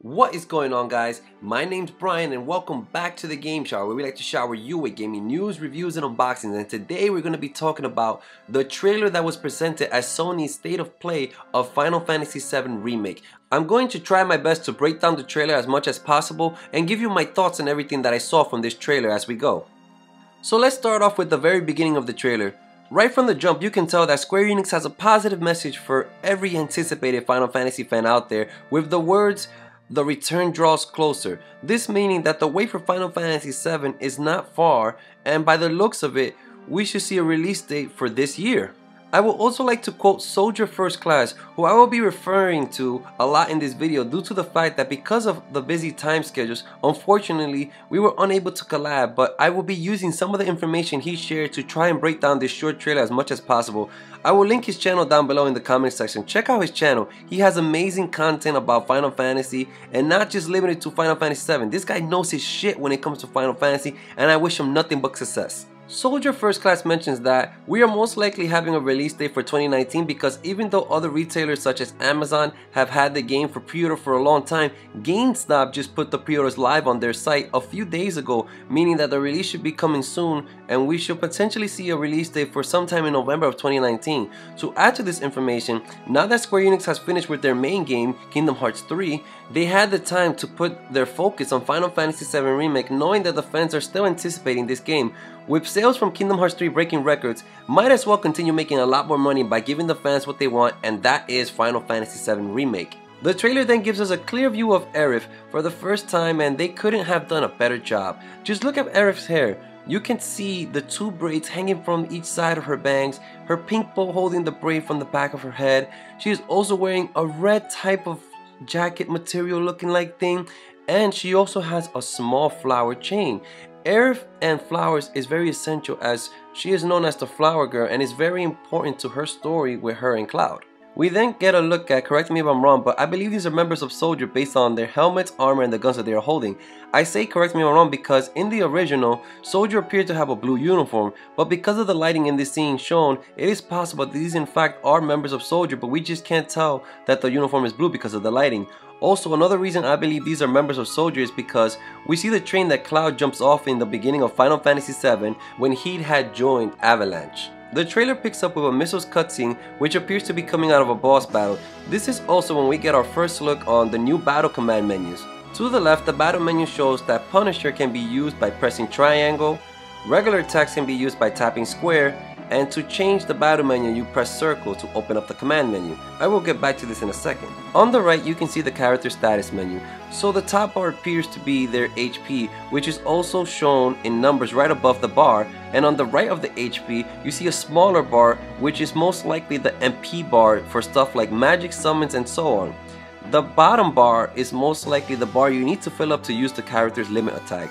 What is going on, guys? My name's Brian and welcome back to the Game Shower, where we like to shower you with gaming news, reviews, and unboxings. And today we're going to be talking about the trailer that was presented at Sony State of Play of Final Fantasy VII Remake. I'm going to try my best to break down the trailer as much as possible and give you my thoughts on everything that I saw from this trailer as we go. So let's start off with the very beginning of the trailer. Right from the jump, you can tell that Square Enix has a positive message for every anticipated Final Fantasy fan out there with the words, "The return draws closer." This meaning that the wait for Final Fantasy VII is not far, and by the looks of it, we should see a release date for this year. I would also like to quote Soldier First Class, who I will be referring to a lot in this video due to the fact that because of the busy time schedules, unfortunately, we were unable to collab, but I will be using some of the information he shared to try and break down this short trailer as much as possible. I will link his channel down below in the comment section. Check out his channel. He has amazing content about Final Fantasy and not just limited to Final Fantasy VII. This guy knows his shit when it comes to Final Fantasy, and I wish him nothing but success. Soldier First Class mentions that we are most likely having a release date for 2019 because even though other retailers such as Amazon have had the game for pre-order for a long time, GameStop just put the pre-orders live on their site a few days ago, meaning that the release should be coming soon and we should potentially see a release date for sometime in November of 2019. To add to this information, now that Square Enix has finished with their main game, Kingdom Hearts 3, they had the time to put their focus on Final Fantasy VII Remake, knowing that the fans are still anticipating this game. With sales from Kingdom Hearts 3 breaking records, might as well continue making a lot more money by giving the fans what they want, and that is Final Fantasy VII Remake. The trailer then gives us a clear view of Aerith for the first time, and they couldn't have done a better job. Just look at Aerith's hair. You can see the two braids hanging from each side of her bangs, her pink bow holding the braid from the back of her head. She is also wearing a red type of jacket material looking like thing, and she also has a small flower chain. Aerith and flowers is very essential as she is known as the Flower Girl and is very important to her story with her and Cloud. We then get a look at, correct me if I'm wrong, but I believe these are members of Soldier based on their helmets, armor, and the guns that they are holding. I say correct me if I'm wrong because in the original, Soldier appeared to have a blue uniform, but because of the lighting in this scene shown, it is possible that these in fact are members of Soldier, but we just can't tell that the uniform is blue because of the lighting. Also, another reason I believe these are members of Soldier is because we see the train that Cloud jumps off in the beginning of Final Fantasy VII when he had joined Avalanche. The trailer picks up with a missiles cutscene which appears to be coming out of a boss battle. This is also when we get our first look on the new battle command menus. To the left, the battle menu shows that Punisher can be used by pressing triangle, regular attacks can be used by tapping square, and to change the battle menu you press circle to open up the command menu. I will get back to this in a second. On the right you can see the character status menu. So the top bar appears to be their HP, which is also shown in numbers right above the bar, and on the right of the HP you see a smaller bar which is most likely the MP bar for stuff like magic summons and so on. The bottom bar is most likely the bar you need to fill up to use the character's limit attack.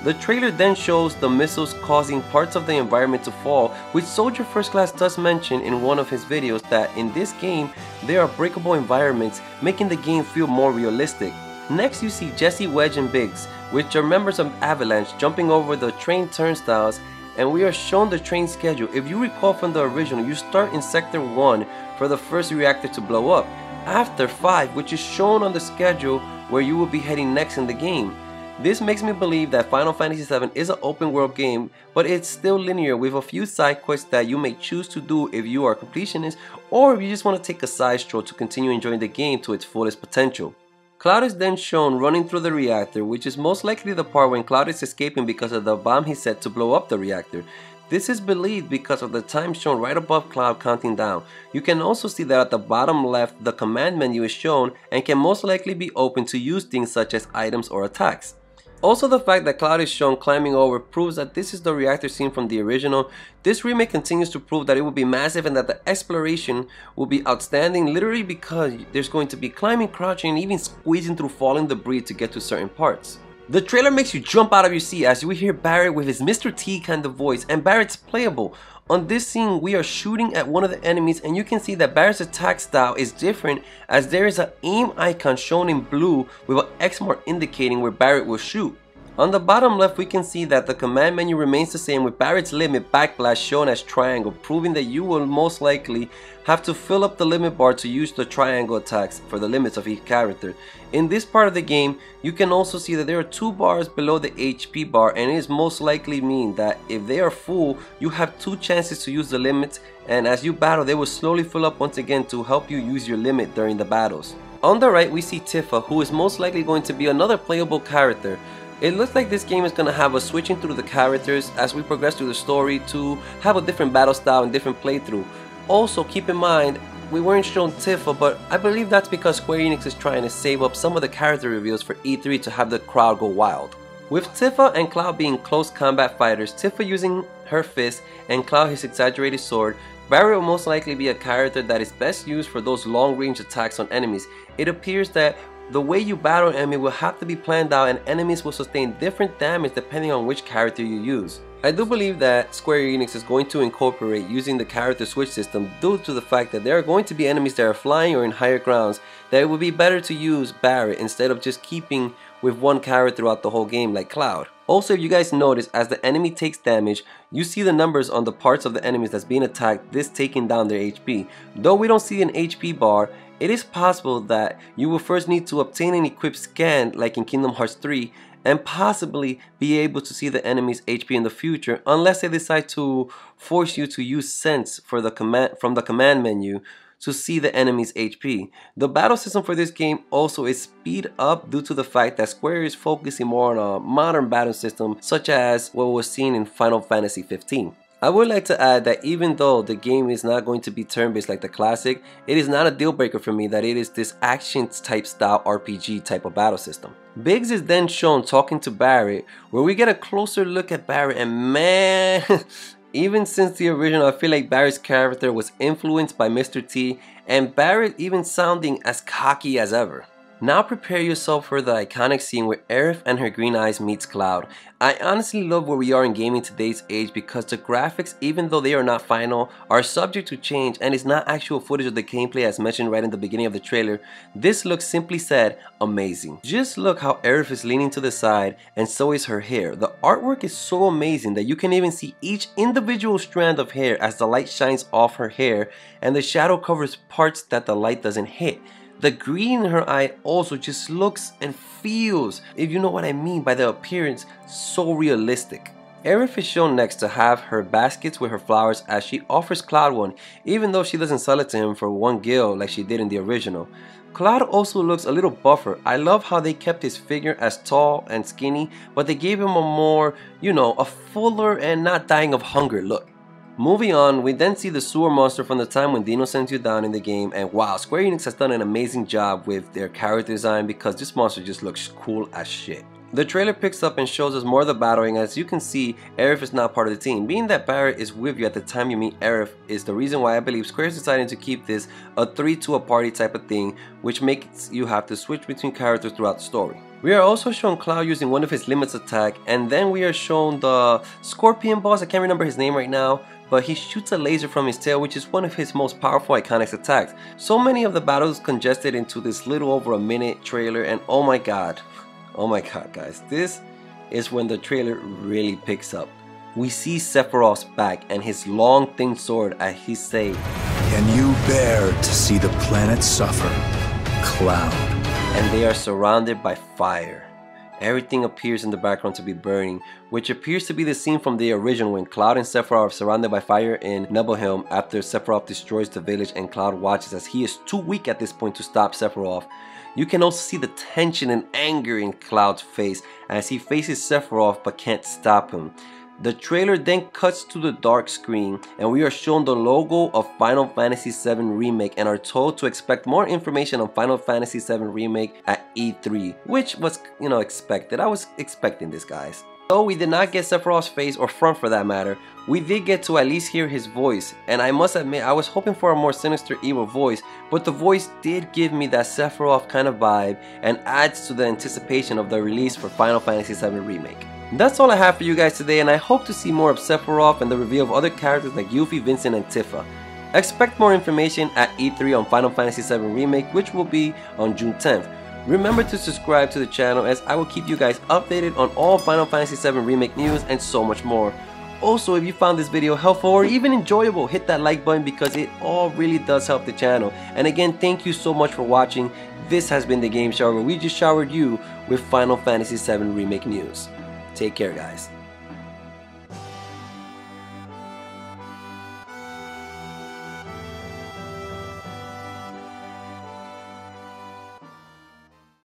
The trailer then shows the missiles causing parts of the environment to fall, which Soldier First Class does mention in one of his videos that in this game there are breakable environments, making the game feel more realistic. Next you see Jessie, Wedge, and Biggs, which are members of Avalanche, jumping over the train turnstiles, and we are shown the train schedule. If you recall from the original, you start in Sector 1 for the first reactor to blow up, after 5, which is shown on the schedule where you will be heading next in the game. This makes me believe that Final Fantasy VII is an open world game, but it's still linear with a few side quests that you may choose to do if you are a completionist or if you just want to take a side stroll to continue enjoying the game to its fullest potential. Cloud is then shown running through the reactor, which is most likely the part when Cloud is escaping because of the bomb he set to blow up the reactor. This is believed because of the time shown right above Cloud counting down. You can also see that at the bottom left the command menu is shown and can most likely be opened to use things such as items or attacks. Also, the fact that Cloud is shown climbing over proves that this is the reactor scene from the original. This remake continues to prove that it will be massive and that the exploration will be outstanding, literally because there's going to be climbing, crouching, and even squeezing through falling debris to get to certain parts. The trailer makes you jump out of your seat as you hear Barret with his Mr. T kind of voice, and Barret's playable. On this scene, we are shooting at one of the enemies and you can see that Barret's attack style is different as there is an aim icon shown in blue with an X mark indicating where Barret will shoot. On the bottom left, we can see that the command menu remains the same with Barret's limit backslash shown as triangle, proving that you will most likely have to fill up the limit bar to use the triangle attacks for the limits of each character. In this part of the game, you can also see that there are 2 bars below the HP bar, and it is most likely mean that if they are full, you have 2 chances to use the limits, and as you battle, they will slowly fill up once again to help you use your limit during the battles. On the right, we see Tifa, who is most likely going to be another playable character. It looks like this game is going to have us switching through the characters as we progress through the story to have a different battle style and different playthrough. Also, keep in mind, we weren't shown Tifa, but I believe that's because Square Enix is trying to save up some of the character reveals for E3 to have the crowd go wild. With Tifa and Cloud being close combat fighters, Tifa using her fist and Cloud his exaggerated sword, Barret will most likely be a character that is best used for those long range attacks on enemies. It appears that the way you battle an enemy will have to be planned out, and enemies will sustain different damage depending on which character you use. I do believe that Square Enix is going to incorporate using the character switch system due to the fact that there are going to be enemies that are flying or in higher grounds, that it would be better to use Barret instead of just keeping with one character throughout the whole game like Cloud. Also, if you guys notice, as the enemy takes damage, you see the numbers on the parts of the enemies that's being attacked, this taking down their HP. Though we don't see an HP bar, it is possible that you will first need to obtain an equip scan like in Kingdom Hearts 3 and possibly be able to see the enemy's HP in the future, unless they decide to force you to use sense for the from the command menu to see the enemy's HP. The battle system for this game also is speed up due to the fact that Square is focusing more on a modern battle system such as what was seen in Final Fantasy 15. I would like to add that even though the game is not going to be turn-based like the classic, it is not a deal breaker for me that it is this action type style RPG type of battle system. Biggs is then shown talking to Barret, where we get a closer look at Barret, and man, even since the original, I feel like Barret's character was influenced by Mr. T, and Barret even sounding as cocky as ever. Now prepare yourself for the iconic scene where Aerith and her green eyes meets Cloud. I honestly love where we are in gaming today's age because the graphics, even though they are not final, are subject to change and is not actual footage of the gameplay as mentioned right in the beginning of the trailer. This looks, simply said, amazing. Just look how Aerith is leaning to the side, and so is her hair. The artwork is so amazing that you can even see each individual strand of hair as the light shines off her hair and the shadow covers parts that the light doesn't hit. The green in her eye also just looks and feels, if you know what I mean by the appearance, so realistic. Aerith is shown next to have her baskets with her flowers as she offers Cloud one, even though she doesn't sell it to him for 1 gil like she did in the original. Cloud also looks a little buffer. I love how they kept his figure as tall and skinny, but they gave him a more, a fuller and not dying of hunger look. Moving on, we then see the sewer monster from the time when Dino sends you down in the game, and wow, Square Enix has done an amazing job with their character design because this monster just looks cool as shit. The trailer picks up and shows us more of the battling. As you can see, Aerith is not part of the team. Being that Barret is with you at the time you meet Aerith is the reason why I believe Square is deciding to keep this a 3 to a party type of thing, which makes you have to switch between characters throughout the story. We are also shown Cloud using one of his limits attack, and then we are shown the scorpion boss, I can't remember his name right now, but he shoots a laser from his tail, which is one of his most powerful iconic attacks. So many of the battles congested into this little over a minute trailer, and oh my god guys, this is when the trailer really picks up. We see Sephiroth's back and his long thin sword as he says, "Can you bear to see the planet suffer, Cloud?" And they are surrounded by fire. Everything appears in the background to be burning, which appears to be the scene from the original when Cloud and Sephiroth are surrounded by fire in Nibelheim after Sephiroth destroys the village and Cloud watches as he is too weak at this point to stop Sephiroth. You can also see the tension and anger in Cloud's face as he faces Sephiroth but can't stop him. The trailer then cuts to the dark screen and we are shown the logo of Final Fantasy VII Remake and are told to expect more information on Final Fantasy VII Remake at E3, which was, expected. I was expecting this, guys. Though we did not get Sephiroth's face or front for that matter, we did get to at least hear his voice, and I must admit I was hoping for a more sinister evil voice, but the voice did give me that Sephiroth kind of vibe and adds to the anticipation of the release for Final Fantasy VII Remake. That's all I have for you guys today, and I hope to see more of Sephiroth and the reveal of other characters like Yuffie, Vincent, and Tifa. Expect more information at E3 on Final Fantasy VII Remake, which will be on June 10th. Remember to subscribe to the channel, as I will keep you guys updated on all Final Fantasy VII Remake news and so much more. Also, if you found this video helpful or even enjoyable, hit that like button because it all really does help the channel. And again, thank you so much for watching. This has been the Game Shower, where we just showered you with Final Fantasy VII Remake news. Take care, guys.